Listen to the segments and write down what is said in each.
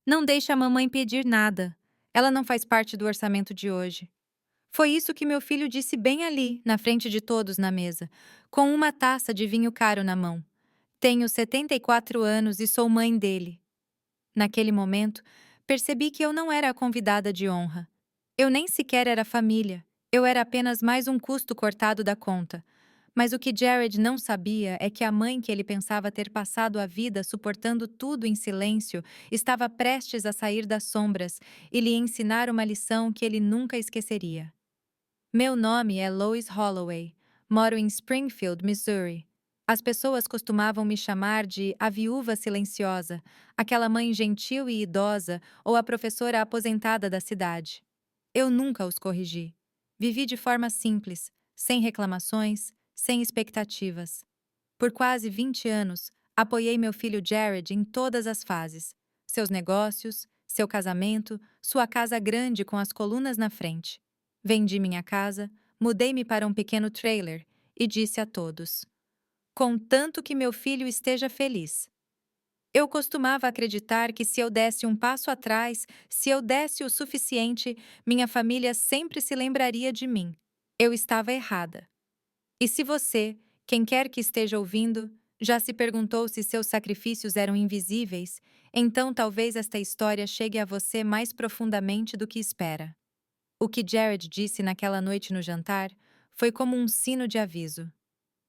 Não deixe a mamãe pedir nada. Ela não faz parte do orçamento de hoje. Foi isso que meu filho disse bem ali, na frente de todos na mesa, com uma taça de vinho caro na mão. Tenho 74 anos e sou mãe dele. Naquele momento, percebi que eu não era a convidada de honra. Eu nem sequer era família. Eu era apenas mais um custo cortado da conta. Mas o que Jared não sabia é que a mãe que ele pensava ter passado a vida suportando tudo em silêncio estava prestes a sair das sombras e lhe ensinar uma lição que ele nunca esqueceria. Meu nome é Lois Holloway. Moro em Springfield, Missouri. As pessoas costumavam me chamar de a viúva silenciosa, aquela mãe gentil e idosa ou a professora aposentada da cidade. Eu nunca os corrigi. Vivi de forma simples, sem reclamações, sem expectativas. Por quase 20 anos, apoiei meu filho Jared em todas as fases: seus negócios, seu casamento, sua casa grande com as colunas na frente. Vendi minha casa, mudei-me para um pequeno trailer e disse a todos: contanto que meu filho esteja feliz. Eu costumava acreditar que se eu desse um passo atrás, se eu desse o suficiente, minha família sempre se lembraria de mim. Eu estava errada. E se você, quem quer que esteja ouvindo, já se perguntou se seus sacrifícios eram invisíveis, então talvez esta história chegue a você mais profundamente do que espera. O que Jared disse naquela noite no jantar foi como um sino de aviso.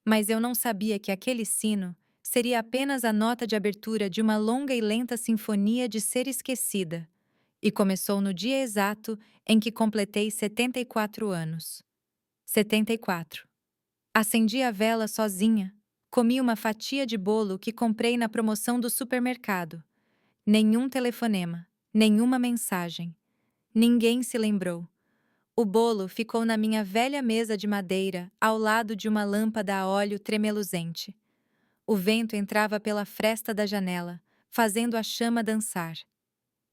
Mas eu não sabia que aquele sino seria apenas a nota de abertura de uma longa e lenta sinfonia de ser esquecida, e começou no dia exato em que completei 74 anos. 74. Acendi a vela sozinha. Comi uma fatia de bolo que comprei na promoção do supermercado. Nenhum telefonema, nenhuma mensagem. Ninguém se lembrou. O bolo ficou na minha velha mesa de madeira, ao lado de uma lâmpada a óleo tremeluzente. O vento entrava pela fresta da janela, fazendo a chama dançar.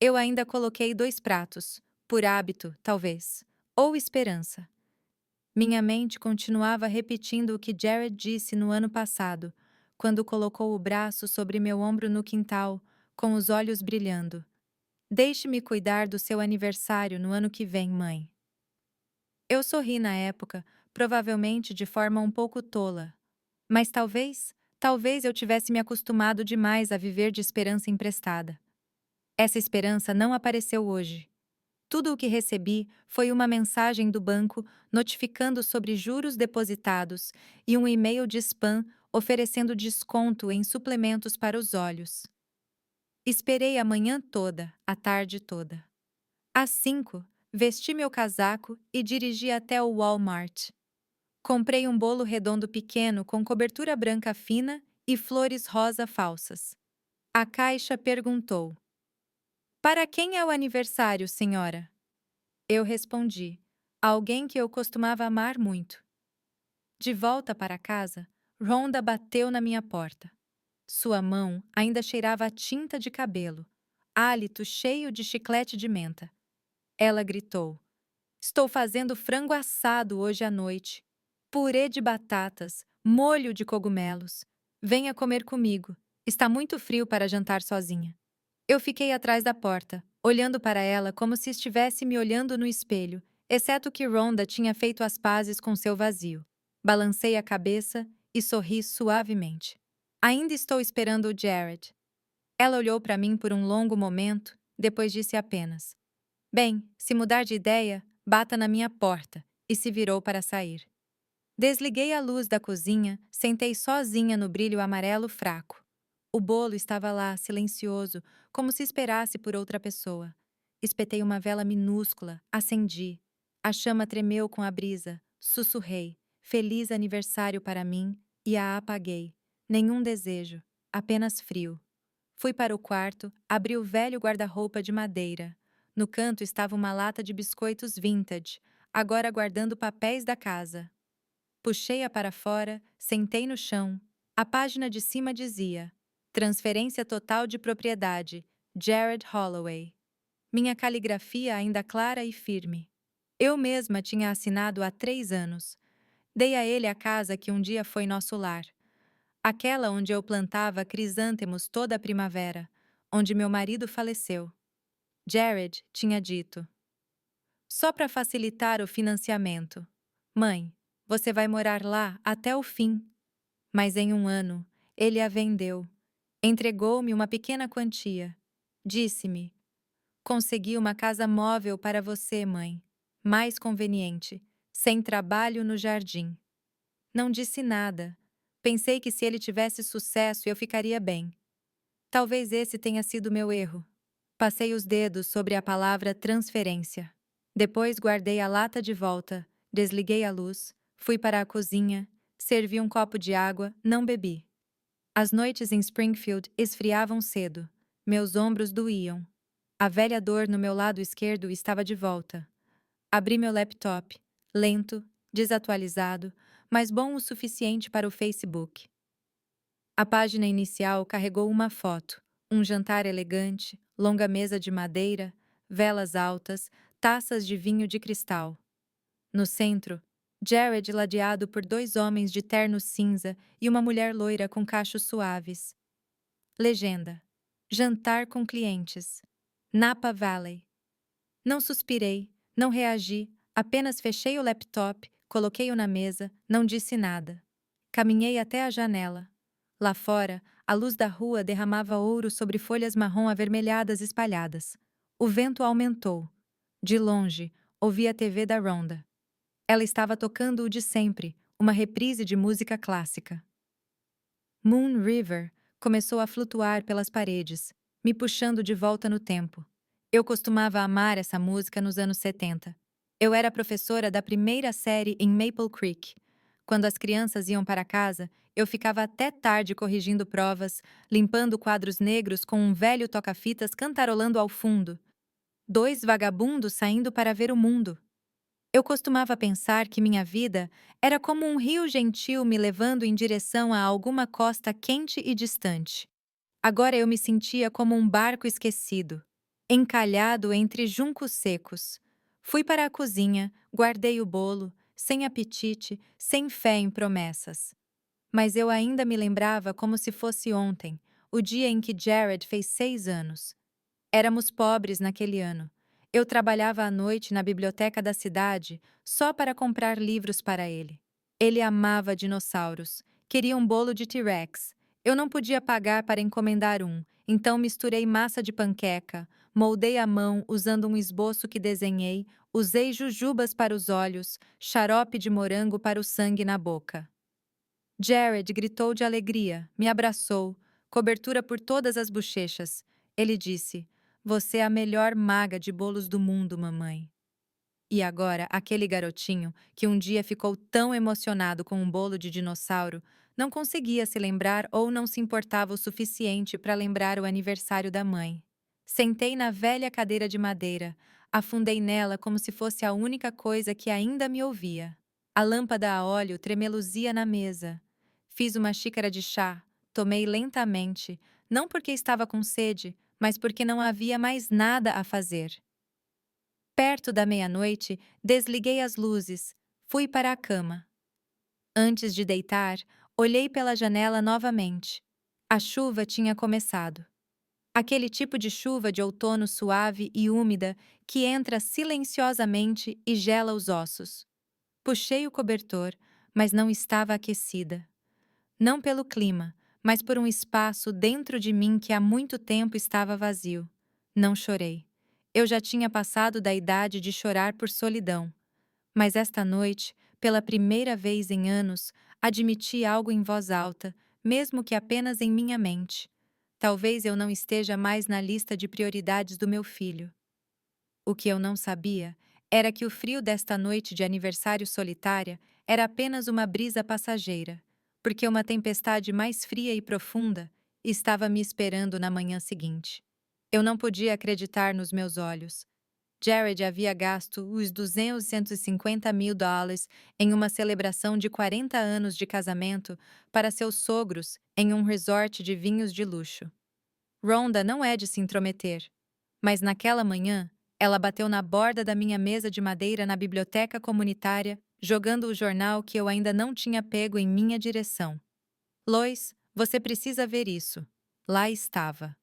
Eu ainda coloquei 2 pratos, por hábito, talvez, ou esperança. Minha mente continuava repetindo o que Jared disse no ano passado, quando colocou o braço sobre meu ombro no quintal, com os olhos brilhando. Deixe-me cuidar do seu aniversário no ano que vem, mãe. Eu sorri na época, provavelmente de forma um pouco tola. Mas talvez eu tivesse me acostumado demais a viver de esperança emprestada. Essa esperança não apareceu hoje. Tudo o que recebi foi uma mensagem do banco notificando sobre juros depositados e um e-mail de spam oferecendo desconto em suplementos para os olhos. Esperei a manhã toda, a tarde toda. Às 5, vesti meu casaco e dirigi até o Walmart. Comprei um bolo redondo pequeno com cobertura branca fina e flores rosa falsas. A caixa perguntou: para quem é o aniversário, senhora? Eu respondi: alguém que eu costumava amar muito. De volta para casa, Rhonda bateu na minha porta. Sua mão ainda cheirava a tinta de cabelo, hálito cheio de chiclete de menta. Ela gritou: estou fazendo frango assado hoje à noite. Purê de batatas, molho de cogumelos. Venha comer comigo. Está muito frio para jantar sozinha. Eu fiquei atrás da porta, olhando para ela como se estivesse me olhando no espelho, exceto que Rhonda tinha feito as pazes com seu vazio. Balancei a cabeça e sorri suavemente. Ainda estou esperando o Jared. Ela olhou para mim por um longo momento, depois disse apenas: bem, se mudar de ideia, bata na minha porta, e se virou para sair. Desliguei a luz da cozinha, sentei sozinha no brilho amarelo fraco. O bolo estava lá, silencioso, como se esperasse por outra pessoa. Espetei uma vela minúscula, acendi. A chama tremeu com a brisa. Sussurrei: feliz aniversário para mim, e a apaguei. Nenhum desejo, apenas frio. Fui para o quarto, abri o velho guarda-roupa de madeira. No canto estava uma lata de biscoitos vintage, agora guardando papéis da casa. Puxei-a para fora, sentei no chão. A página de cima dizia: transferência total de propriedade, Jared Holloway. Minha caligrafia ainda clara e firme. Eu mesma tinha assinado há 3 anos. Dei a ele a casa que um dia foi nosso lar. Aquela onde eu plantava crisântemos toda a primavera, onde meu marido faleceu. Jared tinha dito. Só para facilitar o financiamento. Mãe, você vai morar lá até o fim. Mas em um ano, ele a vendeu. Entregou-me uma pequena quantia. Disse-me: consegui uma casa móvel para você, mãe. Mais conveniente, sem trabalho no jardim. Não disse nada. Pensei que se ele tivesse sucesso eu ficaria bem. Talvez esse tenha sido meu erro. Passei os dedos sobre a palavra transferência. Depois guardei a lata de volta, desliguei a luz, fui para a cozinha, servi um copo de água, não bebi. As noites em Springfield esfriavam cedo. Meus ombros doíam. A velha dor no meu lado esquerdo estava de volta. Abri meu laptop, lento, desatualizado, mas bom o suficiente para o Facebook. A página inicial carregou uma foto, um jantar elegante, longa mesa de madeira, velas altas, taças de vinho de cristal. No centro, Jared ladeado por dois homens de terno cinza e uma mulher loira com cachos suaves. Legenda: jantar com clientes. Napa Valley. Não suspirei, não reagi, apenas fechei o laptop, coloquei-o na mesa, não disse nada. Caminhei até a janela. Lá fora, a luz da rua derramava ouro sobre folhas marrom avermelhadas espalhadas. O vento aumentou. De longe, ouvi a TV da Rhonda. Ela estava tocando o de sempre, uma reprise de música clássica. Moon River começou a flutuar pelas paredes, me puxando de volta no tempo. Eu costumava amar essa música nos anos 70. Eu era professora da primeira série em Maple Creek. Quando as crianças iam para casa, eu ficava até tarde corrigindo provas, limpando quadros negros com um velho toca-fitas cantarolando ao fundo. Dois vagabundos saindo para ver o mundo. Eu costumava pensar que minha vida era como um rio gentil me levando em direção a alguma costa quente e distante. Agora eu me sentia como um barco esquecido, encalhado entre juncos secos. Fui para a cozinha, guardei o bolo, sem apetite, sem fé em promessas. Mas eu ainda me lembrava como se fosse ontem, o dia em que Jared fez 6 anos. Éramos pobres naquele ano. Eu trabalhava à noite na biblioteca da cidade só para comprar livros para ele. Ele amava dinossauros, queria um bolo de T-Rex. Eu não podia pagar para encomendar um, então misturei massa de panqueca, moldei à mão usando um esboço que desenhei, usei jujubas para os olhos, xarope de morango para o sangue na boca. Jared gritou de alegria, me abraçou, cobertura por todas as bochechas. Ele disse: "Você é a melhor maga de bolos do mundo, mamãe." E agora, aquele garotinho, que um dia ficou tão emocionado com um bolo de dinossauro, não conseguia se lembrar ou não se importava o suficiente para lembrar o aniversário da mãe. Sentei na velha cadeira de madeira, afundei nela como se fosse a única coisa que ainda me ouvia. A lâmpada a óleo tremeluzia na mesa. Fiz uma xícara de chá, tomei lentamente, não porque estava com sede, mas porque não havia mais nada a fazer. Perto da meia-noite, desliguei as luzes, fui para a cama. Antes de deitar, olhei pela janela novamente. A chuva tinha começado. Aquele tipo de chuva de outono suave e úmida que entra silenciosamente e gela os ossos. Puxei o cobertor, mas não estava aquecida. Não pelo clima, mas por um espaço dentro de mim que há muito tempo estava vazio. Não chorei. Eu já tinha passado da idade de chorar por solidão. Mas esta noite, pela primeira vez em anos, admiti algo em voz alta, mesmo que apenas em minha mente. Talvez eu não esteja mais na lista de prioridades do meu filho. O que eu não sabia era que o frio desta noite de aniversário solitária era apenas uma brisa passageira, porque uma tempestade mais fria e profunda estava me esperando na manhã seguinte. Eu não podia acreditar nos meus olhos. Jared havia gasto os $250 mil em uma celebração de 40 anos de casamento para seus sogros em um resort de vinhos de luxo. Rhonda não é de se intrometer, mas naquela manhã, ela bateu na borda da minha mesa de madeira na biblioteca comunitária, jogando o jornal que eu ainda não tinha pego em minha direção. Lois, você precisa ver isso. Lá estava.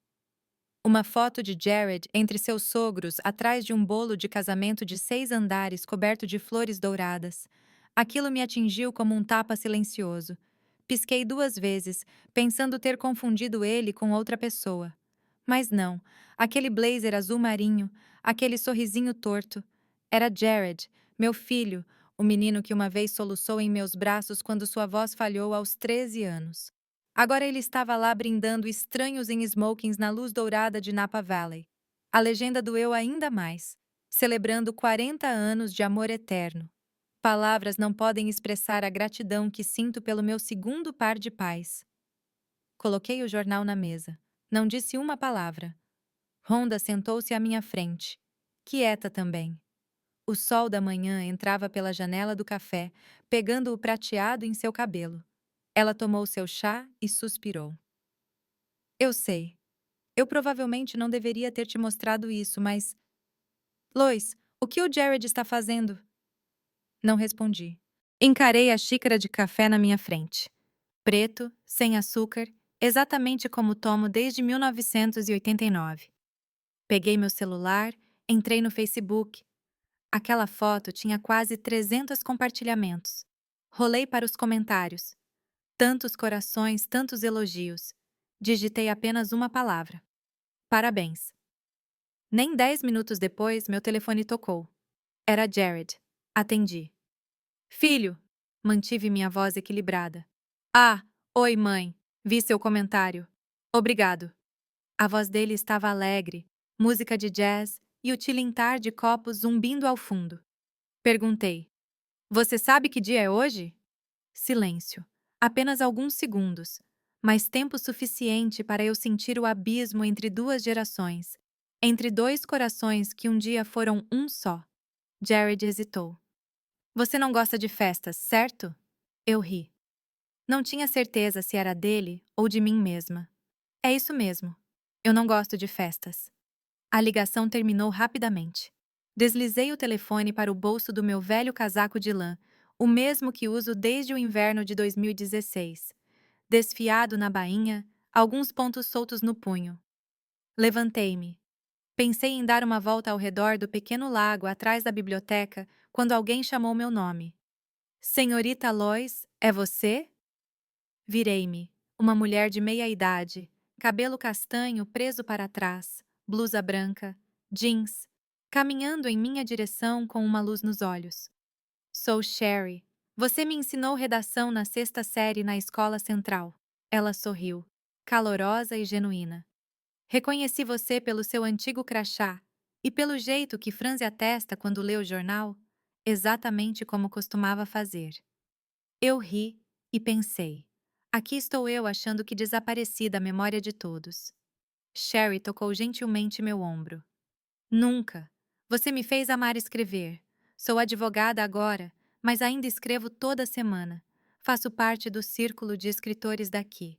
Uma foto de Jared entre seus sogros atrás de um bolo de casamento de 6 andares coberto de flores douradas. Aquilo me atingiu como um tapa silencioso. Pisquei 2 vezes, pensando ter confundido ele com outra pessoa. Mas não, aquele blazer azul marinho, aquele sorrisinho torto. Era Jared, meu filho, o menino que uma vez soluçou em meus braços quando sua voz falhou aos 13 anos. Agora ele estava lá brindando estranhos em smokings na luz dourada de Napa Valley. A legenda doeu ainda mais, celebrando 40 anos de amor eterno. Palavras não podem expressar a gratidão que sinto pelo meu segundo par de pais. Coloquei o jornal na mesa. Não disse uma palavra. Rhonda sentou-se à minha frente, quieta também. O sol da manhã entrava pela janela do café, pegando o prateado em seu cabelo. Ela tomou seu chá e suspirou. Eu sei. Eu provavelmente não deveria ter te mostrado isso, mas... Lois, o que o Jared está fazendo? Não respondi. Encarei a xícara de café na minha frente. Preto, sem açúcar, exatamente como tomo desde 1989. Peguei meu celular, entrei no Facebook. Aquela foto tinha quase 300 compartilhamentos. Rolei para os comentários. Tantos corações, tantos elogios. Digitei apenas uma palavra. Parabéns. Nem 10 minutos depois, meu telefone tocou. Era Jared. Atendi. Filho! Mantive minha voz equilibrada. Ah, oi, mãe. Vi seu comentário. Obrigado. A voz dele estava alegre, música de jazz e o tilintar de copos zumbindo ao fundo. Perguntei: Você sabe que dia é hoje? Silêncio. Apenas alguns segundos, mas tempo suficiente para eu sentir o abismo entre 2 gerações, entre 2 corações que um dia foram um só. Jared hesitou. Você não gosta de festas, certo? Eu ri. Não tinha certeza se era dele ou de mim mesma. É isso mesmo. Eu não gosto de festas. A ligação terminou rapidamente. Deslizei o telefone para o bolso do meu velho casaco de lã, o mesmo que uso desde o inverno de 2016. Desfiado na bainha, alguns pontos soltos no punho. Levantei-me. Pensei em dar uma volta ao redor do pequeno lago atrás da biblioteca quando alguém chamou meu nome. Senhorita Lois, é você? Virei-me. Uma mulher de meia idade, cabelo castanho preso para trás, blusa branca, jeans, caminhando em minha direção com uma luz nos olhos. Sou Sherry. Você me ensinou redação na 6ª série na escola central. Ela sorriu, calorosa e genuína. Reconheci você pelo seu antigo crachá e pelo jeito que franze a testa quando lê o jornal, exatamente como costumava fazer. Eu ri e pensei. Aqui estou eu achando que desapareci da memória de todos. Sherry tocou gentilmente meu ombro. Nunca. Você me fez amar escrever. Sou advogada agora, mas ainda escrevo toda semana. Faço parte do círculo de escritores daqui.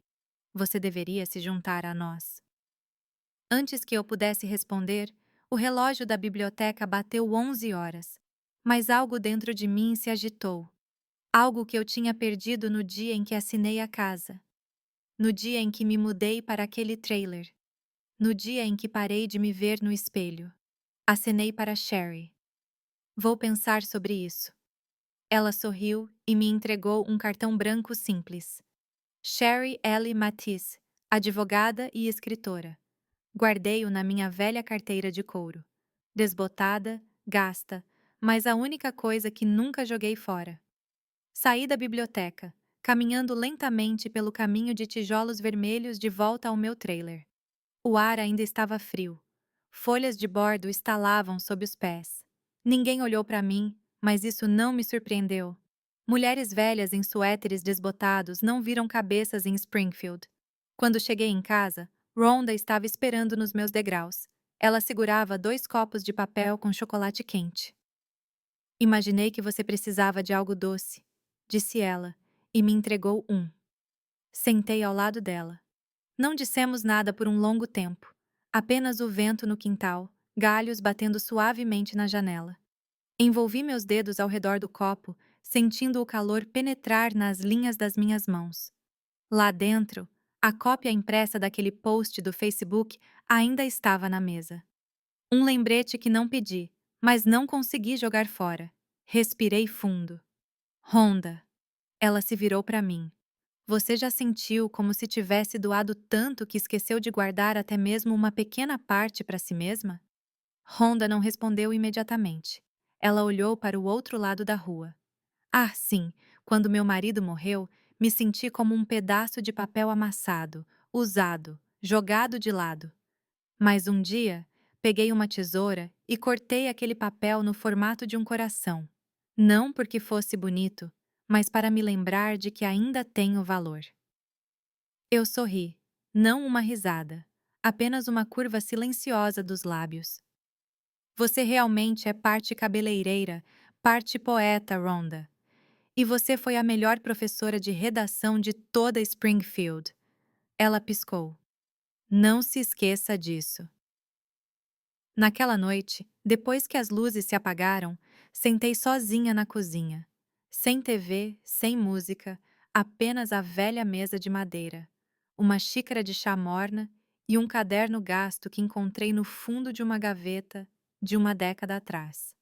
Você deveria se juntar a nós. Antes que eu pudesse responder, o relógio da biblioteca bateu 11 horas. Mas algo dentro de mim se agitou. Algo que eu tinha perdido no dia em que assinei a casa. No dia em que me mudei para aquele trailer. No dia em que parei de me ver no espelho. Acenei para Sherry. Vou pensar sobre isso. Ela sorriu e me entregou um cartão branco simples. Sherry L. Matisse, advogada e escritora. Guardei-o na minha velha carteira de couro. Desbotada, gasta, mas a única coisa que nunca joguei fora. Saí da biblioteca, caminhando lentamente pelo caminho de tijolos vermelhos de volta ao meu trailer. O ar ainda estava frio. Folhas de bordo estalavam sob os pés. Ninguém olhou para mim, mas isso não me surpreendeu. Mulheres velhas em suéteres desbotados não viram cabeças em Springfield. Quando cheguei em casa, Rhonda estava esperando nos meus degraus. Ela segurava 2 copos de papel com chocolate quente. Imaginei que você precisava de algo doce, disse ela, e me entregou um. Sentei ao lado dela. Não dissemos nada por um longo tempo. Apenas o vento no quintal, galhos batendo suavemente na janela. Envolvi meus dedos ao redor do copo, sentindo o calor penetrar nas linhas das minhas mãos. Lá dentro, A cópia impressa daquele post do Facebook ainda estava na mesa. Um lembrete que não pedi, mas não consegui jogar fora. Respirei fundo. Rhonda. Ela se virou para mim. Você já sentiu como se tivesse doado tanto que esqueceu de guardar até mesmo uma pequena parte para si mesma? Rhonda não respondeu imediatamente. Ela olhou para o outro lado da rua. Ah, sim, quando meu marido morreu, me senti como um pedaço de papel amassado, usado, jogado de lado. Mas um dia, peguei uma tesoura e cortei aquele papel no formato de um coração. Não porque fosse bonito, mas para me lembrar de que ainda tenho valor. Eu sorri, não uma risada, apenas uma curva silenciosa dos lábios. Você realmente é parte cabeleireira, parte poeta, Rhonda. E você foi a melhor professora de redação de toda Springfield. Ela piscou. Não se esqueça disso. Naquela noite, depois que as luzes se apagaram, sentei sozinha na cozinha. Sem TV, sem música, apenas a velha mesa de madeira, uma xícara de chá morna e um caderno gasto que encontrei no fundo de uma gaveta de uma década atrás.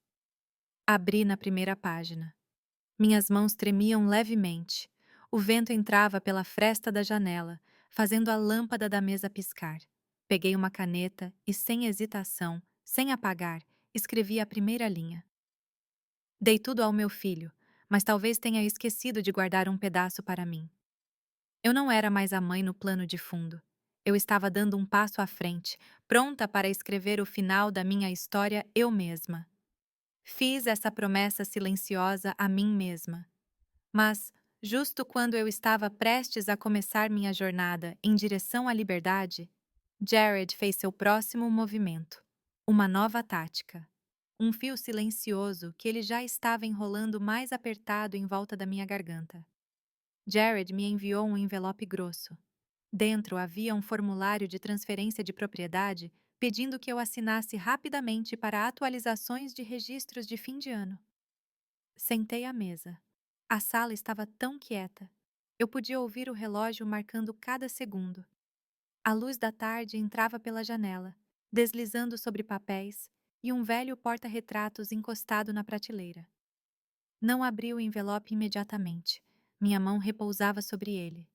Abri na primeira página. Minhas mãos tremiam levemente. O vento entrava pela fresta da janela, fazendo a lâmpada da mesa piscar. Peguei uma caneta e, sem hesitação, sem apagar, escrevi a primeira linha. Dei tudo ao meu filho, mas talvez tenha esquecido de guardar um pedaço para mim. Eu não era mais a mãe no plano de fundo. Eu estava dando um passo à frente, pronta para escrever o final da minha história eu mesma. Fiz essa promessa silenciosa a mim mesma. Mas, justo quando eu estava prestes a começar minha jornada em direção à liberdade, Jared fez seu próximo movimento. Uma nova tática. Um fio silencioso que ele já estava enrolando mais apertado em volta da minha garganta. Jared me enviou um envelope grosso. Dentro havia um formulário de transferência de propriedade pedindo que eu assinasse rapidamente para atualizações de registros de fim de ano. Sentei à mesa. A sala estava tão quieta. Eu podia ouvir o relógio marcando cada segundo. A luz da tarde entrava pela janela, deslizando sobre papéis e um velho porta-retratos encostado na prateleira. Não abri o envelope imediatamente. Minha mão repousava sobre ele.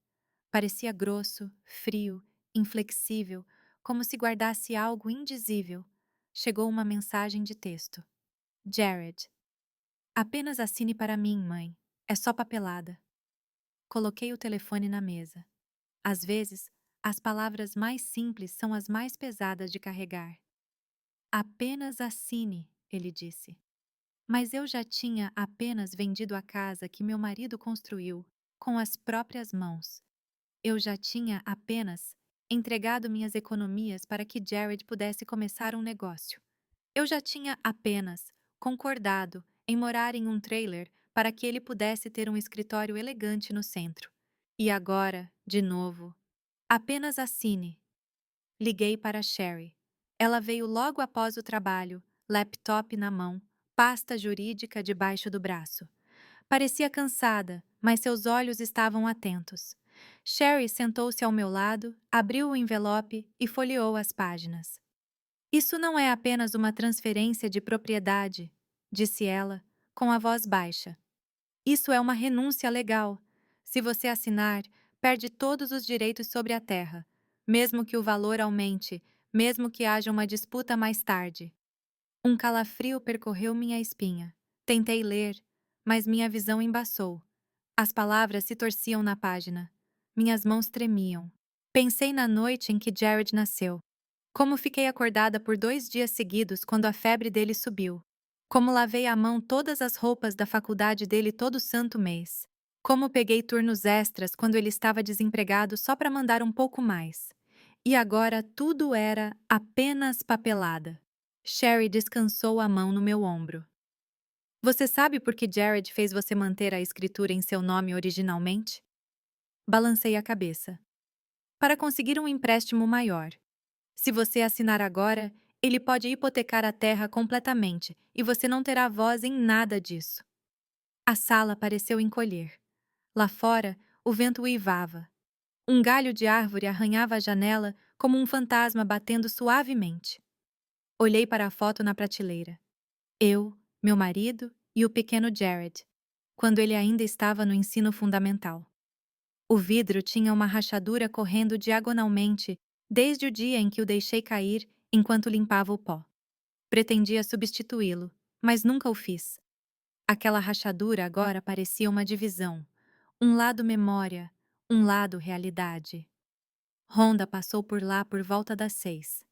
Parecia grosso, frio, inflexível, como se guardasse algo indizível. Chegou uma mensagem de texto. Jared. Apenas assine para mim, mãe. É só papelada. Coloquei o telefone na mesa. Às vezes, as palavras mais simples são as mais pesadas de carregar. Apenas assine, ele disse. Mas eu já tinha apenas vendido a casa que meu marido construiu, com as próprias mãos. Eu já tinha apenas entregado minhas economias para que Jared pudesse começar um negócio. Eu já tinha apenas concordado em morar em um trailer para que ele pudesse ter um escritório elegante no centro. E agora, de novo, apenas assine. Liguei para Sherry. Ela veio logo após o trabalho, laptop na mão, pasta jurídica debaixo do braço. Parecia cansada, mas seus olhos estavam atentos. Sherry sentou-se ao meu lado, abriu o envelope e folheou as páginas. Isso não é apenas uma transferência de propriedade, disse ela, com a voz baixa. Isso é uma renúncia legal. Se você assinar, perde todos os direitos sobre a terra, mesmo que o valor aumente, mesmo que haja uma disputa mais tarde. Um calafrio percorreu minha espinha. Tentei ler, mas minha visão embaçou. As palavras se torciam na página. Minhas mãos tremiam. Pensei na noite em que Jared nasceu. Como fiquei acordada por 2 dias seguidos quando a febre dele subiu. Como lavei à mão todas as roupas da faculdade dele todo santo mês. Como peguei turnos extras quando ele estava desempregado só para mandar um pouco mais. E agora tudo era apenas papelada. Sherry descansou a mão no meu ombro. Você sabe por que Jared fez você manter a escritura em seu nome originalmente? Balancei a cabeça. Para conseguir um empréstimo maior. Se você assinar agora, ele pode hipotecar a terra completamente e você não terá voz em nada disso. A sala pareceu encolher. Lá fora, o vento uivava. Um galho de árvore arranhava a janela como um fantasma batendo suavemente. Olhei para a foto na prateleira. Eu, meu marido e o pequeno Jared, quando ele ainda estava no ensino fundamental. O vidro tinha uma rachadura correndo diagonalmente desde o dia em que o deixei cair enquanto limpava o pó. Pretendia substituí-lo, mas nunca o fiz. Aquela rachadura agora parecia uma divisão. Um lado memória, um lado realidade. Rhonda passou por lá por volta das 6.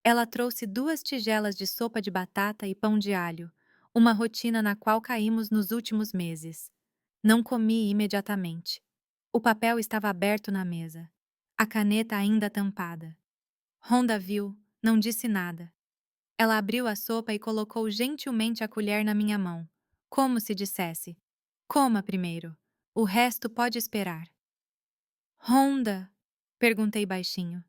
Ela trouxe 2 tigelas de sopa de batata e pão de alho, uma rotina na qual caímos nos últimos meses. Não comi imediatamente. O papel estava aberto na mesa. A caneta ainda tampada. Rhonda viu, não disse nada. Ela abriu a sopa e colocou gentilmente a colher na minha mão, como se dissesse: coma primeiro. O resto pode esperar. Rhonda, perguntei baixinho.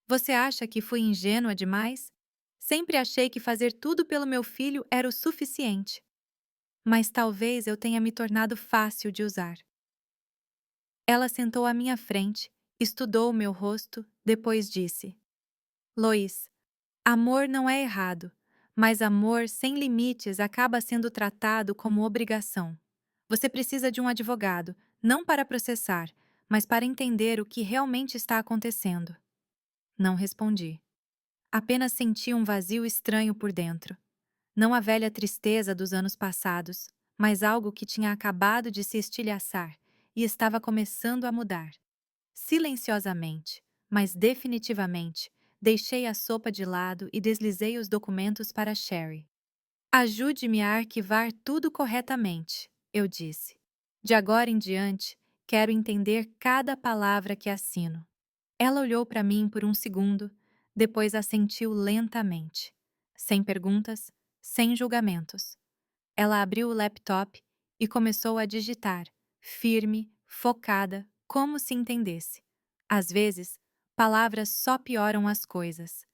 Você acha que fui ingênua demais? Sempre achei que fazer tudo pelo meu filho era o suficiente. Mas talvez eu tenha me tornado fácil de usar. Ela sentou à minha frente, estudou o meu rosto, depois disse: Lois, amor não é errado, mas amor sem limites acaba sendo tratado como obrigação. Você precisa de um advogado, não para processar, mas para entender o que realmente está acontecendo. Não respondi. Apenas senti um vazio estranho por dentro. Não a velha tristeza dos anos passados, mas algo que tinha acabado de se estilhaçar e estava começando a mudar. Silenciosamente, mas definitivamente, deixei a sopa de lado e deslizei os documentos para Sherry. Ajude-me a arquivar tudo corretamente, eu disse. De agora em diante, quero entender cada palavra que assino. Ela olhou para mim por um segundo, depois assentiu lentamente, sem perguntas, sem julgamentos. Ela abriu o laptop e começou a digitar, firme, focada, como se entendesse. Às vezes, palavras só pioram as coisas.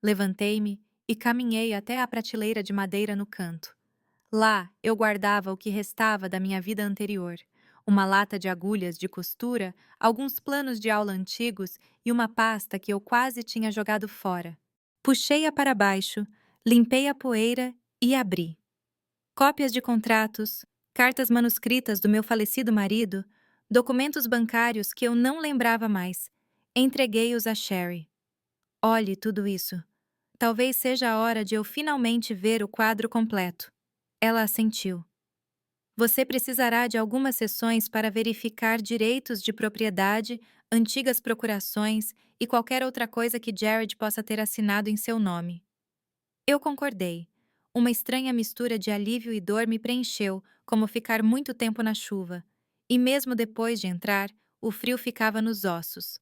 Levantei-me e caminhei até a prateleira de madeira no canto. Lá, eu guardava o que restava da minha vida anterior. Uma lata de agulhas de costura, alguns planos de aula antigos e uma pasta que eu quase tinha jogado fora. Puxei-a para baixo, limpei a poeira e abri. Cópias de contratos, cartas manuscritas do meu falecido marido, documentos bancários que eu não lembrava mais. Entreguei-os a Sherry. Olhe tudo isso. Talvez seja a hora de eu finalmente ver o quadro completo. Ela assentiu. Você precisará de algumas sessões para verificar direitos de propriedade, antigas procurações e qualquer outra coisa que Jared possa ter assinado em seu nome. Eu concordei. Uma estranha mistura de alívio e dor me preencheu, como ficar muito tempo na chuva. E mesmo depois de entrar, o frio ficava nos ossos.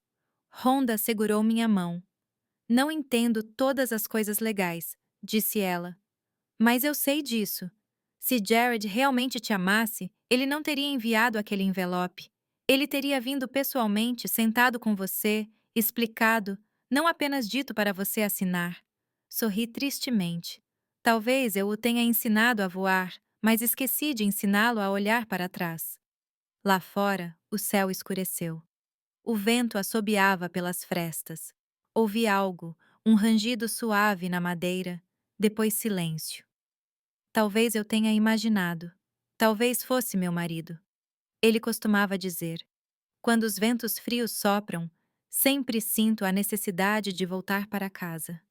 Rhonda segurou minha mão. Não entendo todas as coisas legais, disse ela. Mas eu sei disso. Se Jared realmente te amasse, ele não teria enviado aquele envelope. Ele teria vindo pessoalmente, sentado com você, explicado, não apenas dito para você assinar. Sorri tristemente. Talvez eu o tenha ensinado a voar, mas esqueci de ensiná-lo a olhar para trás. Lá fora, o céu escureceu. O vento assobiava pelas frestas. Ouvi algo, um rangido suave na madeira, depois silêncio. Talvez eu tenha imaginado. Talvez fosse meu marido. Ele costumava dizer: quando os ventos frios sopram, sempre sinto a necessidade de voltar para casa.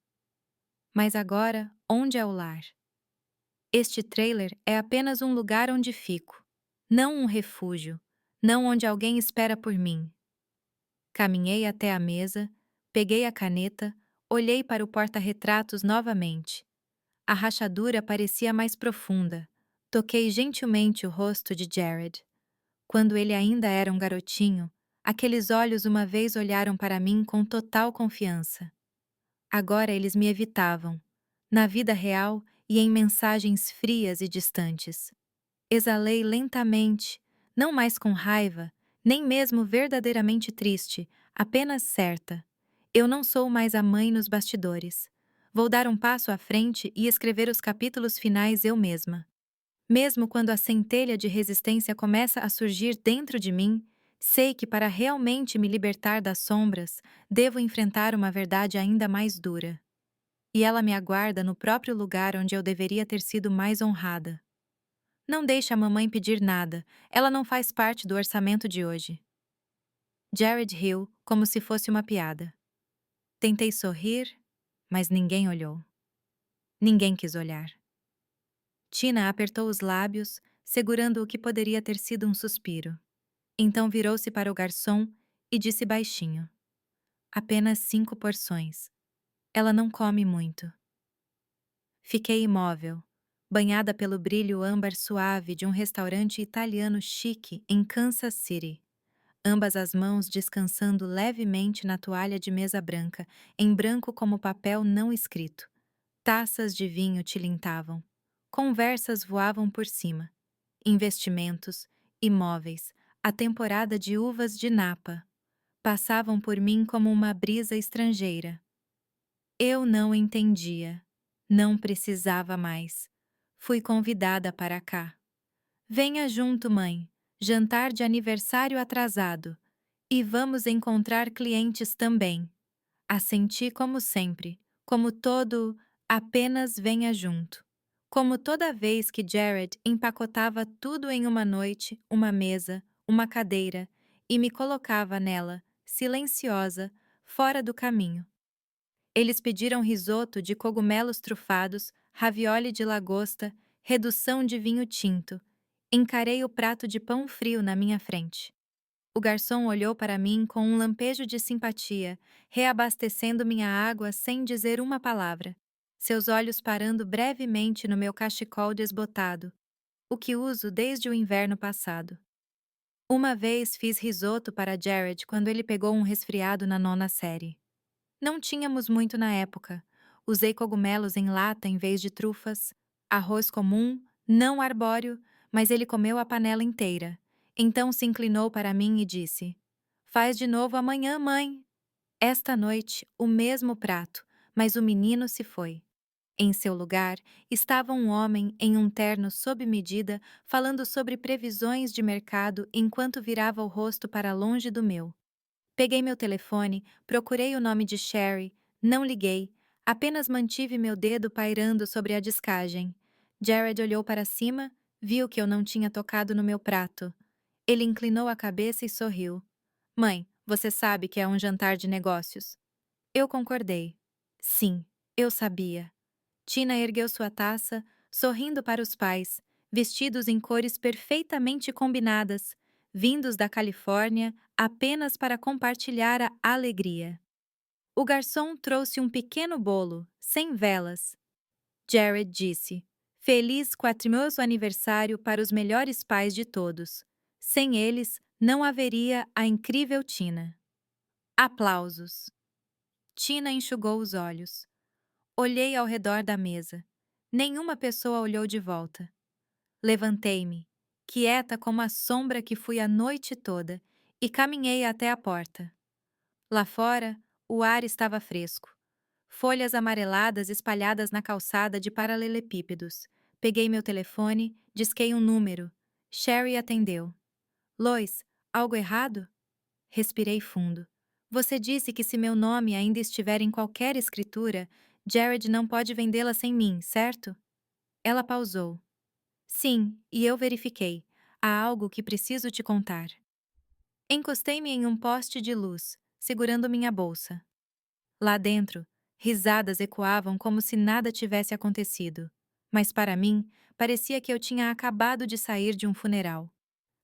Mas agora, onde é o lar? Este trailer é apenas um lugar onde fico, não um refúgio, não onde alguém espera por mim. Caminhei até a mesa, peguei a caneta, olhei para o porta-retratos novamente. A rachadura parecia mais profunda. Toquei gentilmente o rosto de Jared. Quando ele ainda era um garotinho, aqueles olhos uma vez olharam para mim com total confiança. Agora eles me evitavam, na vida real e em mensagens frias e distantes. Exalei lentamente, não mais com raiva, nem mesmo verdadeiramente triste, apenas certa. Eu não sou mais a mãe nos bastidores. Vou dar um passo à frente e escrever os capítulos finais eu mesma. Mesmo quando a centelha de resistência começa a surgir dentro de mim, Sei que para realmente me libertar das sombras, devo enfrentar uma verdade ainda mais dura. E ela me aguarda no próprio lugar onde eu deveria ter sido mais honrada. Não deixe a mamãe pedir nada, ela não faz parte do orçamento de hoje. Jared riu como se fosse uma piada. Tentei sorrir, mas ninguém olhou. Ninguém quis olhar. Tina apertou os lábios, segurando o que poderia ter sido um suspiro. Então virou-se para o garçom e disse baixinho: Apenas 5 porções. Ela não come muito. Fiquei imóvel, banhada pelo brilho âmbar suave de um restaurante italiano chique em Kansas City. Ambas as mãos descansando levemente na toalha de mesa branca, em branco como papel não escrito. Taças de vinho tilintavam. Conversas voavam por cima. Investimentos, imóveis, a temporada de uvas de Napa. Passavam por mim como uma brisa estrangeira. Eu não entendia. Não precisava mais. Fui convidada para cá. Venha junto, mãe. Jantar de aniversário atrasado. E vamos encontrar clientes também. Assenti como sempre, como todo apenas venha junto. Como toda vez que Jared empacotava tudo em uma noite, uma mesa, uma cadeira, e me colocava nela, silenciosa, fora do caminho. Eles pediram risoto de cogumelos trufados, ravioli de lagosta, redução de vinho tinto. Encarei o prato de pão frio na minha frente. O garçom olhou para mim com um lampejo de simpatia, reabastecendo minha água sem dizer uma palavra, seus olhos parando brevemente no meu cachecol desbotado, o que uso desde o inverno passado. Uma vez fiz risoto para Jared quando ele pegou um resfriado na 9ª série. Não tínhamos muito na época. Usei cogumelos em lata em vez de trufas, arroz comum, não arbóreo, mas ele comeu a panela inteira. Então se inclinou para mim e disse: Faz de novo amanhã, mãe. Esta noite, o mesmo prato, mas o menino se foi. Em seu lugar, estava um homem em um terno sob medida falando sobre previsões de mercado enquanto virava o rosto para longe do meu. Peguei meu telefone, procurei o nome de Sherry, não liguei, apenas mantive meu dedo pairando sobre a discagem. Jared olhou para cima, viu que eu não tinha tocado no meu prato. Ele inclinou a cabeça e sorriu. Mãe, você sabe que é um jantar de negócios. Eu concordei. Sim, eu sabia. Tina ergueu sua taça, sorrindo para os pais, vestidos em cores perfeitamente combinadas, vindos da Califórnia apenas para compartilhar a alegria. O garçom trouxe um pequeno bolo, sem velas. Jared disse: Feliz quatrimoso aniversário para os melhores pais de todos. Sem eles, não haveria a incrível Tina. Aplausos. Tina enxugou os olhos. Olhei ao redor da mesa. Nenhuma pessoa olhou de volta. Levantei-me, quieta como a sombra que fui a noite toda, e caminhei até a porta. Lá fora, o ar estava fresco. Folhas amareladas espalhadas na calçada de paralelepípedos. Peguei meu telefone, disquei um número. Sherry atendeu. Lois, algo errado? Respirei fundo. Você disse que se meu nome ainda estiver em qualquer escritura, Jared não pode vendê-la sem mim, certo? Ela pausou. Sim, e eu verifiquei. Há algo que preciso te contar. Encostei-me em um poste de luz, segurando minha bolsa. Lá dentro, risadas ecoavam como se nada tivesse acontecido. Mas para mim, parecia que eu tinha acabado de sair de um funeral.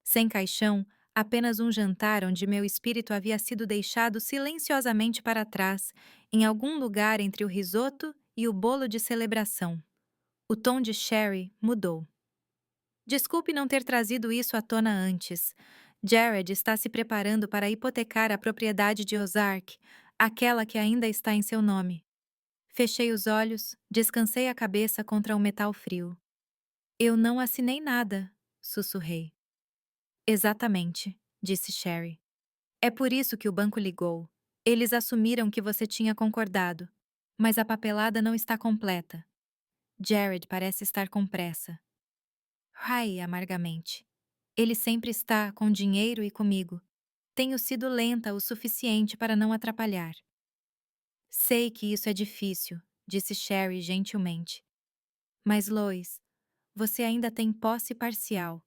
Sem caixão, apenas um jantar onde meu espírito havia sido deixado silenciosamente para trás, em algum lugar entre o risoto e o bolo de celebração. O tom de Sherry mudou. Desculpe não ter trazido isso à tona antes. Jared está se preparando para hipotecar a propriedade de Ozark, aquela que ainda está em seu nome. Fechei os olhos, descansei a cabeça contra o metal frio. Eu não assinei nada, sussurrei. Exatamente, disse Sherry. É por isso que o banco ligou. Eles assumiram que você tinha concordado. Mas a papelada não está completa. Jared parece estar com pressa. Ai, amargamente. Ele sempre está com dinheiro e comigo. Tenho sido lenta o suficiente para não atrapalhar. Sei que isso é difícil, disse Sherry gentilmente. Mas, Lois, você ainda tem posse parcial.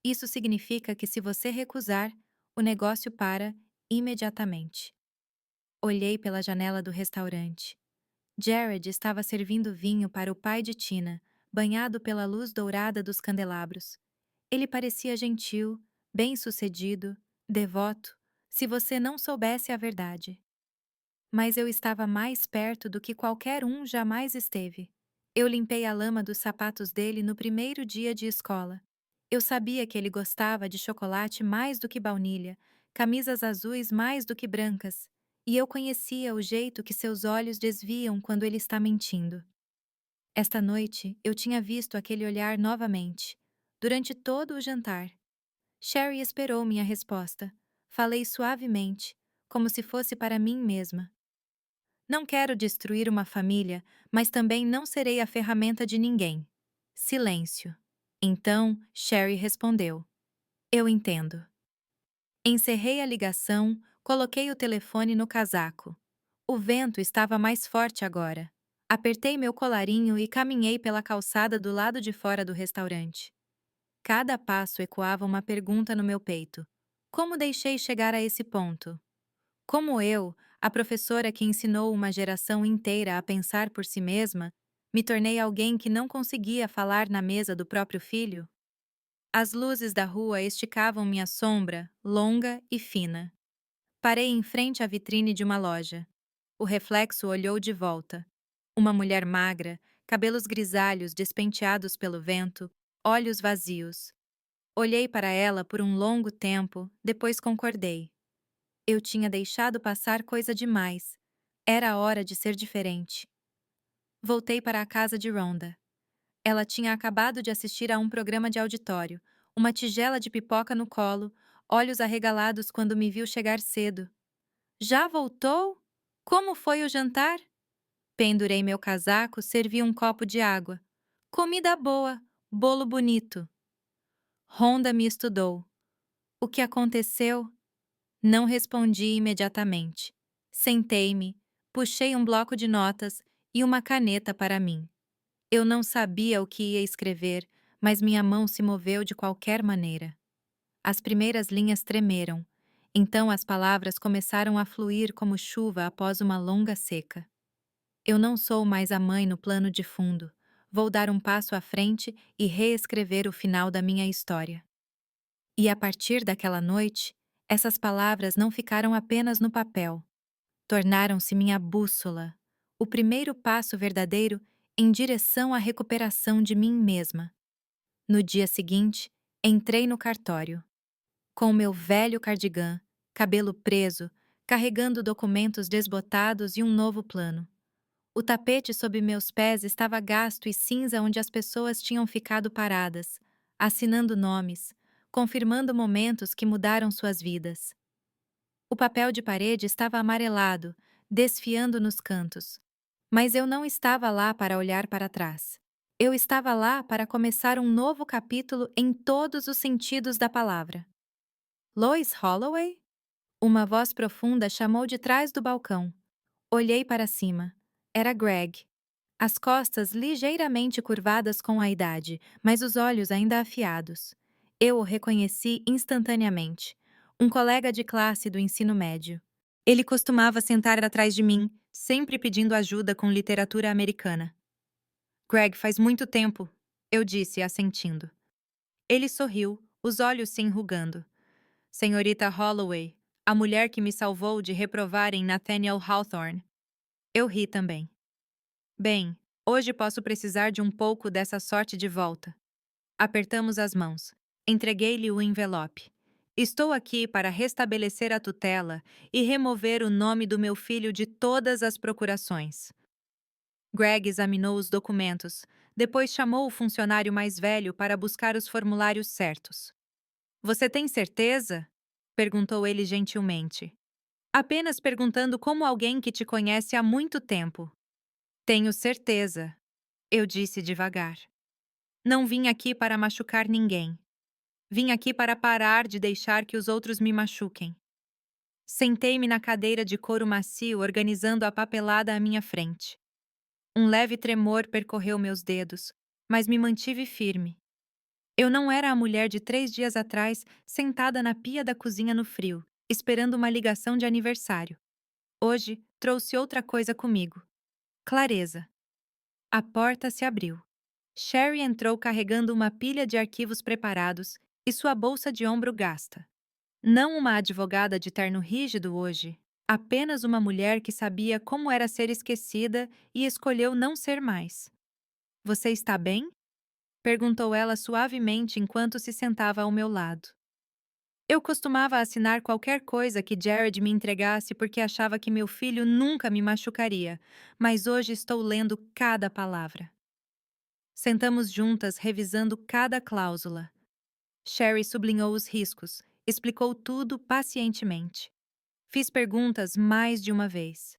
Isso significa que se você recusar, o negócio para imediatamente. Olhei pela janela do restaurante. Jared estava servindo vinho para o pai de Tina, banhado pela luz dourada dos candelabros. Ele parecia gentil, bem-sucedido, devoto, se você não soubesse a verdade. Mas eu estava mais perto do que qualquer um jamais esteve. Eu limpei a lama dos sapatos dele no primeiro dia de escola. Eu sabia que ele gostava de chocolate mais do que baunilha, camisas azuis mais do que brancas, e eu conhecia o jeito que seus olhos desviam quando ele está mentindo. Esta noite eu tinha visto aquele olhar novamente, durante todo o jantar. Sherry esperou minha resposta. Falei suavemente, como se fosse para mim mesma. Não quero destruir uma família, mas também não serei a ferramenta de ninguém. Silêncio. Então, Sherry respondeu. Eu entendo. Encerrei a ligação, coloquei o telefone no casaco. O vento estava mais forte agora. Apertei meu colarinho e caminhei pela calçada do lado de fora do restaurante. Cada passo ecoava uma pergunta no meu peito. Como deixei chegar a esse ponto? Como eu, a professora que ensinou uma geração inteira a pensar por si mesma, me tornei alguém que não conseguia falar na mesa do próprio filho? As luzes da rua esticavam minha sombra, longa e fina. Parei em frente à vitrine de uma loja. O reflexo olhou de volta. Uma mulher magra, cabelos grisalhos despenteados pelo vento, olhos vazios. Olhei para ela por um longo tempo, depois concordei. Eu tinha deixado passar coisa demais. Era a hora de ser diferente. Voltei para a casa de Rhonda. Ela tinha acabado de assistir a um programa de auditório, uma tigela de pipoca no colo, olhos arregalados quando me viu chegar cedo. Já voltou? Como foi o jantar? Pendurei meu casaco, servi um copo de água. Comida boa, bolo bonito. Rhonda me estudou. O que aconteceu? Não respondi imediatamente. Sentei-me, puxei um bloco de notas e uma caneta para mim. Eu não sabia o que ia escrever, mas minha mão se moveu de qualquer maneira. As primeiras linhas tremeram, então as palavras começaram a fluir como chuva após uma longa seca. Eu não sou mais a mãe no plano de fundo. Vou dar um passo à frente e reescrever o final da minha história. E a partir daquela noite, essas palavras não ficaram apenas no papel. Tornaram-se minha bússola, o primeiro passo verdadeiro em direção à recuperação de mim mesma. No dia seguinte, entrei no cartório. Com meu velho cardigã, cabelo preso, carregando documentos desbotados e um novo plano. O tapete sob meus pés estava gasto e cinza onde as pessoas tinham ficado paradas, assinando nomes, confirmando momentos que mudaram suas vidas. O papel de parede estava amarelado, desfiando nos cantos. Mas eu não estava lá para olhar para trás. Eu estava lá para começar um novo capítulo em todos os sentidos da palavra. Lois Holloway? Uma voz profunda chamou de trás do balcão. Olhei para cima. Era Greg. As costas ligeiramente curvadas com a idade, mas os olhos ainda afiados. Eu o reconheci instantaneamente. Um colega de classe do ensino médio. Ele costumava sentar atrás de mim, sempre pedindo ajuda com literatura americana. Greg, faz muito tempo, eu disse, assentindo. Ele sorriu, os olhos se enrugando. Senhorita Holloway, a mulher que me salvou de reprovar em Nathaniel Hawthorne. Eu ri também. Bem, hoje posso precisar de um pouco dessa sorte de volta. Apertamos as mãos. Entreguei-lhe o envelope. Estou aqui para restabelecer a tutela e remover o nome do meu filho de todas as procurações. Greg examinou os documentos, depois chamou o funcionário mais velho para buscar os formulários certos. Você tem certeza? Perguntou ele gentilmente. Apenas perguntando como alguém que te conhece há muito tempo. Tenho certeza, eu disse devagar. Não vim aqui para machucar ninguém. Vim aqui para parar de deixar que os outros me machuquem. Sentei-me na cadeira de couro macio, organizando a papelada à minha frente. Um leve tremor percorreu meus dedos, mas me mantive firme. Eu não era a mulher de 3 dias atrás, sentada na pia da cozinha no frio, esperando uma ligação de aniversário. Hoje, trouxe outra coisa comigo: clareza. A porta se abriu. Sherry entrou carregando uma pilha de arquivos preparados e sua bolsa de ombro gasta. Não uma advogada de terno rígido hoje, apenas uma mulher que sabia como era ser esquecida e escolheu não ser mais. Você está bem? Perguntou ela suavemente enquanto se sentava ao meu lado. Eu costumava assinar qualquer coisa que Jared me entregasse porque achava que meu filho nunca me machucaria, mas hoje estou lendo cada palavra. Sentamos juntas revisando cada cláusula. Sherry sublinhou os riscos, explicou tudo pacientemente. Fiz perguntas mais de uma vez.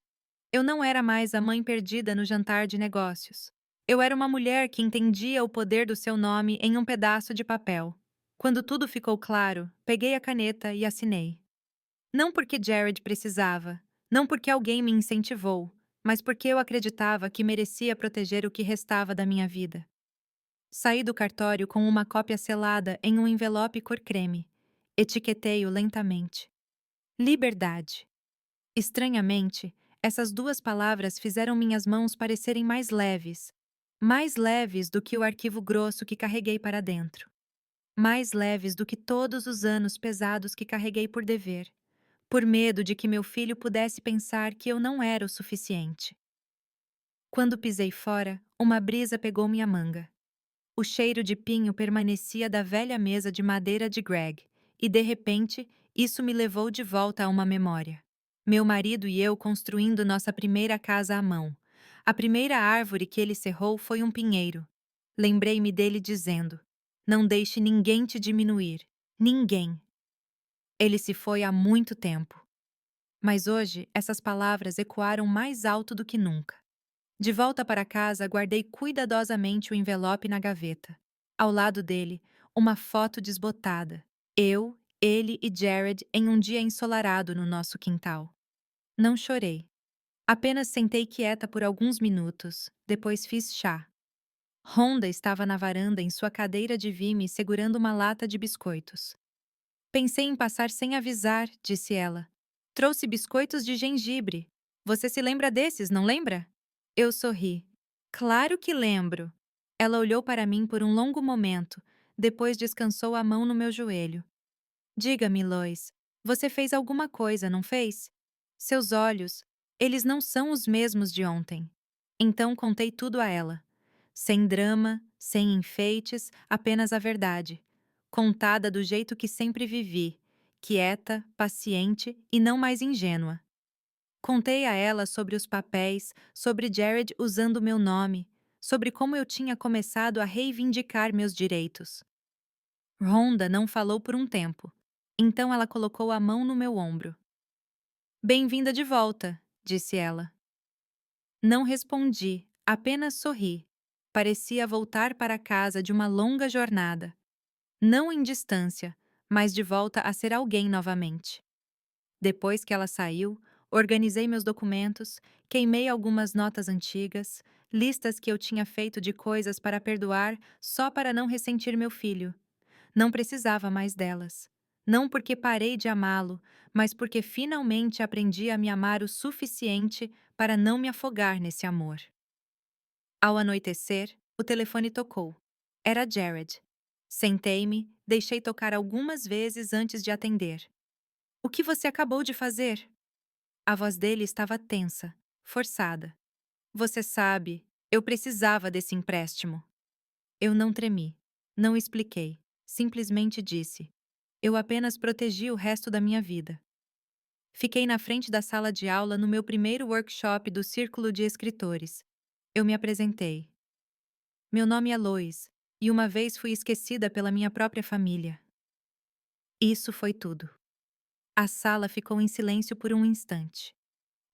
Eu não era mais a mãe perdida no jantar de negócios. Eu era uma mulher que entendia o poder do seu nome em um pedaço de papel. Quando tudo ficou claro, peguei a caneta e assinei. Não porque Jared precisava, não porque alguém me incentivou, mas porque eu acreditava que merecia proteger o que restava da minha vida. Saí do cartório com uma cópia selada em um envelope cor creme. Etiquetei-o lentamente. Liberdade. Estranhamente, essas duas palavras fizeram minhas mãos parecerem mais leves do que o arquivo grosso que carreguei para dentro, mais leves do que todos os anos pesados que carreguei por dever, por medo de que meu filho pudesse pensar que eu não era o suficiente. Quando pisei fora, uma brisa pegou minha manga. O cheiro de pinho permanecia da velha mesa de madeira de Greg, e de repente, isso me levou de volta a uma memória. Meu marido e eu construindo nossa primeira casa à mão. A primeira árvore que ele cerrou foi um pinheiro. Lembrei-me dele dizendo: "Não deixe ninguém te diminuir. Ninguém." Ele se foi há muito tempo. Mas hoje, essas palavras ecoaram mais alto do que nunca. De volta para casa, guardei cuidadosamente o envelope na gaveta. Ao lado dele, uma foto desbotada. Eu, ele e Jared em um dia ensolarado no nosso quintal. Não chorei. Apenas sentei quieta por alguns minutos, depois fiz chá. Rhonda estava na varanda em sua cadeira de vime segurando uma lata de biscoitos. Pensei em passar sem avisar, disse ela. Trouxe biscoitos de gengibre. Você se lembra desses, não lembra? Eu sorri. Claro que lembro. Ela olhou para mim por um longo momento, depois descansou a mão no meu joelho. Diga-me, Lois, você fez alguma coisa, não fez? Seus olhos, eles não são os mesmos de ontem. Então contei tudo a ela. Sem drama, sem enfeites, apenas a verdade. Contada do jeito que sempre vivi, quieta, paciente e não mais ingênua. Contei a ela sobre os papéis, sobre Jared usando meu nome, sobre como eu tinha começado a reivindicar meus direitos. Rhonda não falou por um tempo. Então ela colocou a mão no meu ombro. Bem-vinda de volta, disse ela. Não respondi, apenas sorri. Parecia voltar para casa de uma longa jornada. Não em distância, mas de volta a ser alguém novamente. Depois que ela saiu, organizei meus documentos, queimei algumas notas antigas, listas que eu tinha feito de coisas para perdoar só para não ressentir meu filho. Não precisava mais delas. Não porque parei de amá-lo, mas porque finalmente aprendi a me amar o suficiente para não me afogar nesse amor. Ao anoitecer, o telefone tocou. Era Jared. Sentei-me, deixei tocar algumas vezes antes de atender. O que você acabou de fazer? A voz dele estava tensa, forçada. Você sabe, eu precisava desse empréstimo. Eu não tremi. Não expliquei. Simplesmente disse: eu apenas protegi o resto da minha vida. Fiquei na frente da sala de aula no meu primeiro workshop do Círculo de Escritores. Eu me apresentei. Meu nome é Lois, e uma vez fui esquecida pela minha própria família. Isso foi tudo. A sala ficou em silêncio por um instante.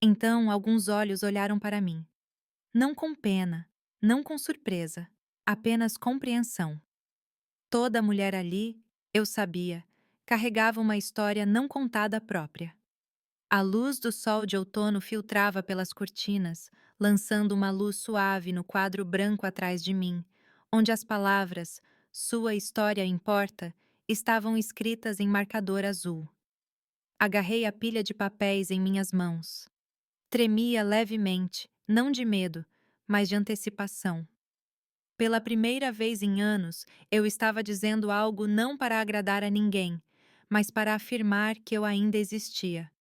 Então, alguns olhos olharam para mim. Não com pena, não com surpresa, apenas compreensão. Toda mulher ali, eu sabia, carregava uma história não contada própria. A luz do sol de outono filtrava pelas cortinas, lançando uma luz suave no quadro branco atrás de mim, onde as palavras "Sua história importa" estavam escritas em marcador azul. Agarrei a pilha de papéis em minhas mãos. Tremia levemente, não de medo, mas de antecipação. Pela primeira vez em anos, eu estava dizendo algo não para agradar a ninguém, mas para afirmar que eu ainda existia.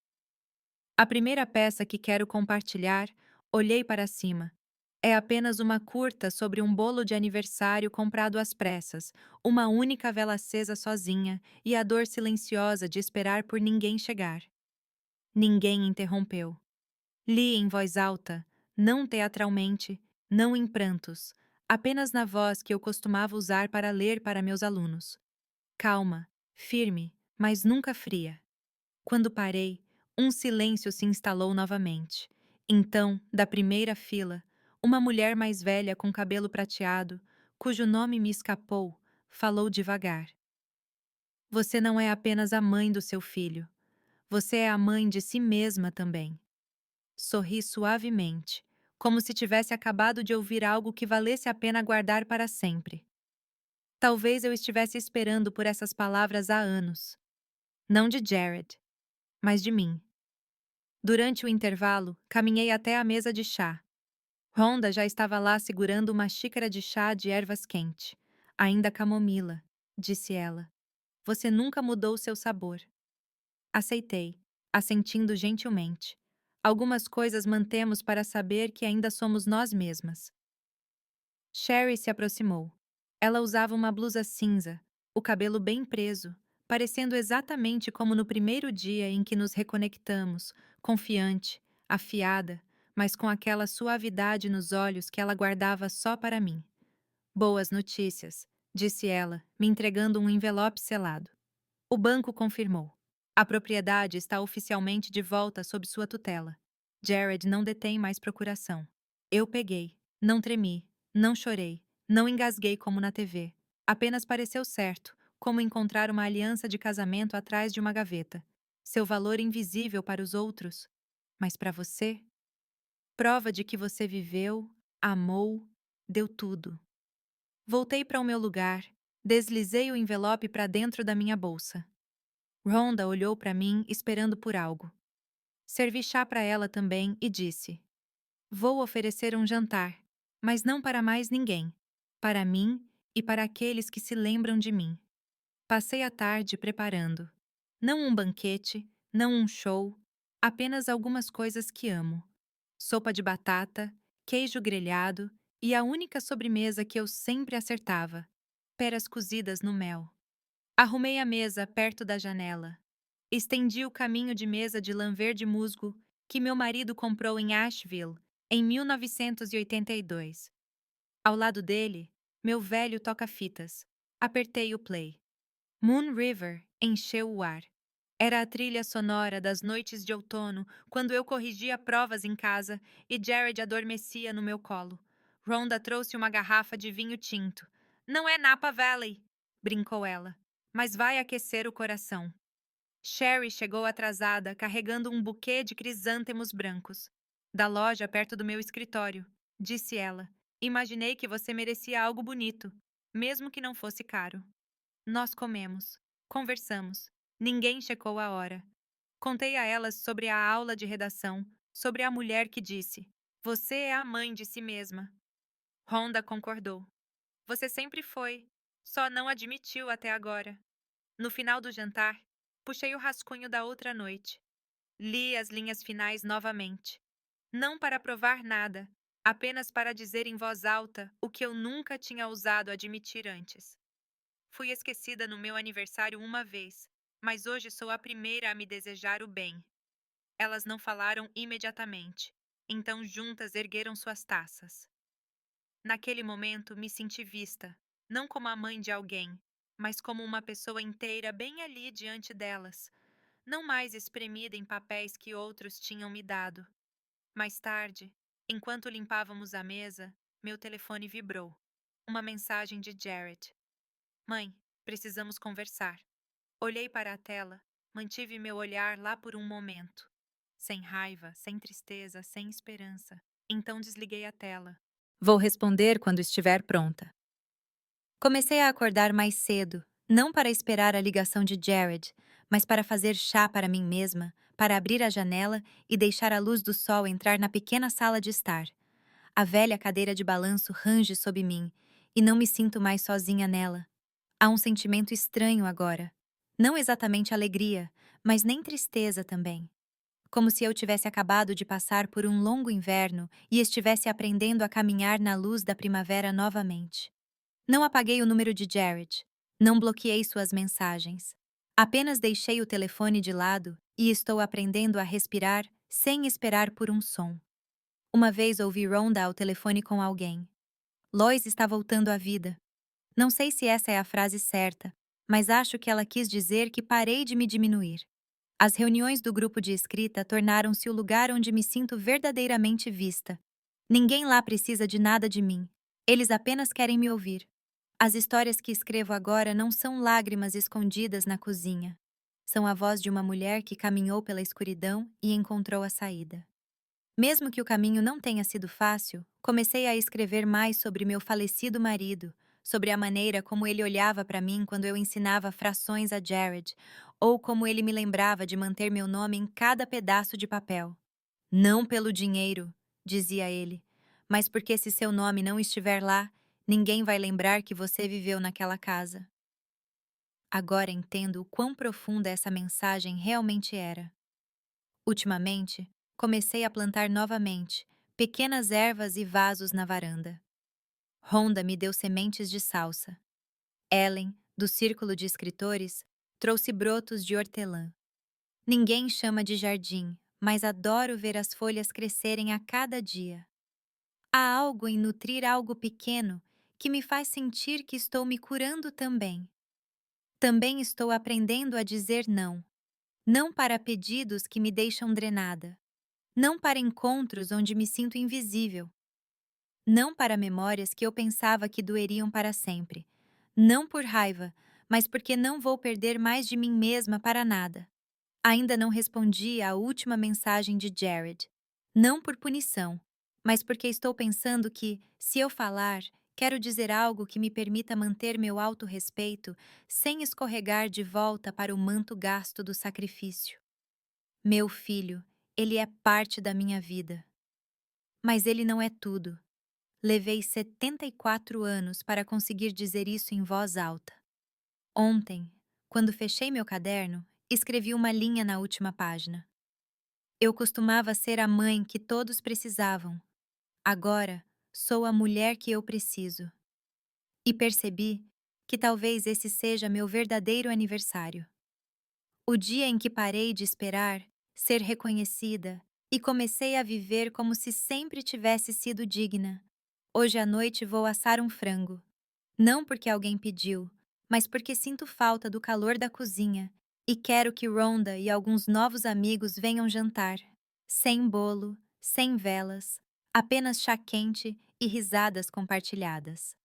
A primeira peça que quero compartilhar, olhei para cima. É apenas uma curta sobre um bolo de aniversário comprado às pressas, uma única vela acesa sozinha e a dor silenciosa de esperar por ninguém chegar. Ninguém interrompeu. Li em voz alta, não teatralmente, não em prantos, apenas na voz que eu costumava usar para ler para meus alunos. Calma, firme, mas nunca fria. Quando parei, um silêncio se instalou novamente. Então, da primeira fila, uma mulher mais velha com cabelo prateado, cujo nome me escapou, falou devagar. Você não é apenas a mãe do seu filho. Você é a mãe de si mesma também. Sorri suavemente, como se tivesse acabado de ouvir algo que valesse a pena guardar para sempre. Talvez eu estivesse esperando por essas palavras há anos. Não de Jared, mas de mim. Durante o intervalo, caminhei até a mesa de chá. Rhonda já estava lá segurando uma xícara de chá de ervas quente. Ainda camomila, disse ela. Você nunca mudou seu sabor. Aceitei, assentindo gentilmente. Algumas coisas mantemos para saber que ainda somos nós mesmas. Sherry se aproximou. Ela usava uma blusa cinza, o cabelo bem preso, parecendo exatamente como no primeiro dia em que nos reconectamos, confiante, afiada, mas com aquela suavidade nos olhos que ela guardava só para mim. Boas notícias, disse ela, me entregando um envelope selado. O banco confirmou. A propriedade está oficialmente de volta sob sua tutela. Jared não detém mais procuração. Eu peguei. Não tremi. Não chorei. Não engasguei como na TV. Apenas pareceu certo, como encontrar uma aliança de casamento atrás de uma gaveta. Seu valor invisível para os outros. Mas para você? Prova de que você viveu, amou, deu tudo. Voltei para o meu lugar. Deslizei o envelope para dentro da minha bolsa. Rhonda olhou para mim, esperando por algo. Servi chá para ela também e disse: Vou oferecer um jantar, mas não para mais ninguém. Para mim e para aqueles que se lembram de mim. Passei a tarde preparando. Não um banquete, não um show, apenas algumas coisas que amo. Sopa de batata, queijo grelhado e a única sobremesa que eu sempre acertava: peras cozidas no mel. Arrumei a mesa perto da janela. Estendi o caminho de mesa de lã verde musgo que meu marido comprou em Asheville em 1982. Ao lado dele, meu velho toca-fitas. Apertei o play. Moon River encheu o ar. Era a trilha sonora das noites de outono, quando eu corrigia provas em casa e Jared adormecia no meu colo. Rhonda trouxe uma garrafa de vinho tinto. Não é Napa Valley, brincou ela, mas vai aquecer o coração. Sherry chegou atrasada, carregando um buquê de crisântemos brancos. Da loja perto do meu escritório, disse ela. Imaginei que você merecia algo bonito, mesmo que não fosse caro. Nós comemos, conversamos. Ninguém checou a hora. Contei a elas sobre a aula de redação, sobre a mulher que disse: Você é a mãe de si mesma. Rhonda concordou. Você sempre foi, só não admitiu até agora. No final do jantar, puxei o rascunho da outra noite. Li as linhas finais novamente. Não para provar nada, apenas para dizer em voz alta o que eu nunca tinha ousado admitir antes. Fui esquecida no meu aniversário uma vez, mas hoje sou a primeira a me desejar o bem. Elas não falaram imediatamente, então juntas ergueram suas taças. Naquele momento me senti vista, não como a mãe de alguém, mas como uma pessoa inteira bem ali diante delas, não mais espremida em papéis que outros tinham me dado. Mais tarde, enquanto limpávamos a mesa, meu telefone vibrou. Uma mensagem de Jared. Mãe, precisamos conversar. Olhei para a tela, mantive meu olhar lá por um momento. sem raiva, sem tristeza, sem esperança. Então desliguei a tela. Vou responder quando estiver pronta. Comecei a acordar mais cedo, não para esperar a ligação de Jared, mas para fazer chá para mim mesma, para abrir a janela e deixar a luz do sol entrar na pequena sala de estar. A velha cadeira de balanço range sob mim, e não me sinto mais sozinha nela. Há um sentimento estranho agora. Não exatamente alegria, mas nem tristeza também. Como se eu tivesse acabado de passar por um longo inverno e estivesse aprendendo a caminhar na luz da primavera novamente. Não apaguei o número de Jared. Não bloqueei suas mensagens. Apenas deixei o telefone de lado e estou aprendendo a respirar sem esperar por um som. Uma vez ouvi Rhonda ao telefone com alguém. Lois está voltando à vida. Não sei se essa é a frase certa, mas acho que ela quis dizer que parei de me diminuir. As reuniões do grupo de escrita tornaram-se o lugar onde me sinto verdadeiramente vista. Ninguém lá precisa de nada de mim. Eles apenas querem me ouvir. As histórias que escrevo agora não são lágrimas escondidas na cozinha. São a voz de uma mulher que caminhou pela escuridão e encontrou a saída. Mesmo que o caminho não tenha sido fácil, comecei a escrever mais sobre meu falecido marido, sobre a maneira como ele olhava para mim quando eu ensinava frações a Jared, ou como ele me lembrava de manter meu nome em cada pedaço de papel. Não pelo dinheiro, dizia ele, mas porque se seu nome não estiver lá, ninguém vai lembrar que você viveu naquela casa. Agora entendo o quão profunda essa mensagem realmente era. Ultimamente, comecei a plantar novamente pequenas ervas e vasos na varanda. Rhonda me deu sementes de salsa. Ellen, do círculo de escritores, trouxe brotos de hortelã. Ninguém chama de jardim, mas adoro ver as folhas crescerem a cada dia. Há algo em nutrir algo pequeno que me faz sentir que estou me curando também. Também estou aprendendo a dizer não. Não para pedidos que me deixam drenada. Não para encontros onde me sinto invisível. Não para memórias que eu pensava que doeriam para sempre. Não por raiva, mas porque não vou perder mais de mim mesma para nada. Ainda não respondi à última mensagem de Jared. Não por punição, mas porque estou pensando que, se eu falar, quero dizer algo que me permita manter meu autorrespeito sem escorregar de volta para o manto gasto do sacrifício. Meu filho, ele é parte da minha vida. Mas ele não é tudo. Levei 74 anos para conseguir dizer isso em voz alta. Ontem, quando fechei meu caderno, escrevi uma linha na última página. Eu costumava ser a mãe que todos precisavam. Agora, sou a mulher que eu preciso. E percebi que talvez esse seja meu verdadeiro aniversário. O dia em que parei de esperar ser reconhecida e comecei a viver como se sempre tivesse sido digna. Hoje à noite vou assar um frango. Não porque alguém pediu, mas porque sinto falta do calor da cozinha e quero que Rhonda e alguns novos amigos venham jantar. Sem bolo, sem velas, apenas chá quente e risadas compartilhadas.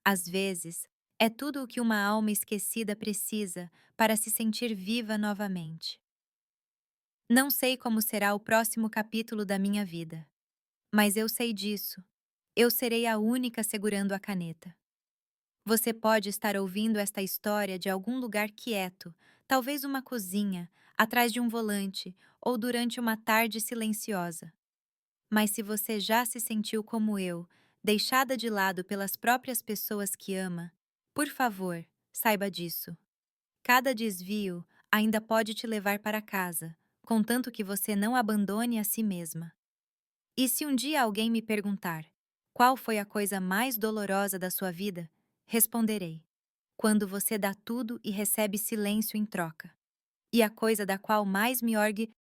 Às vezes, é tudo o que uma alma esquecida precisa para se sentir viva novamente. Não sei como será o próximo capítulo da minha vida, mas eu sei disso. Eu serei a única segurando a caneta. Você pode estar ouvindo esta história de algum lugar quieto, talvez uma cozinha, atrás de um volante ou durante uma tarde silenciosa. Mas se você já se sentiu como eu, deixada de lado pelas próprias pessoas que ama, por favor, saiba disso. Cada desvio ainda pode te levar para casa, contanto que você não abandone a si mesma. E se um dia alguém me perguntar qual foi a coisa mais dolorosa da sua vida, responderei: quando você dá tudo e recebe silêncio em troca. E a coisa da qual mais me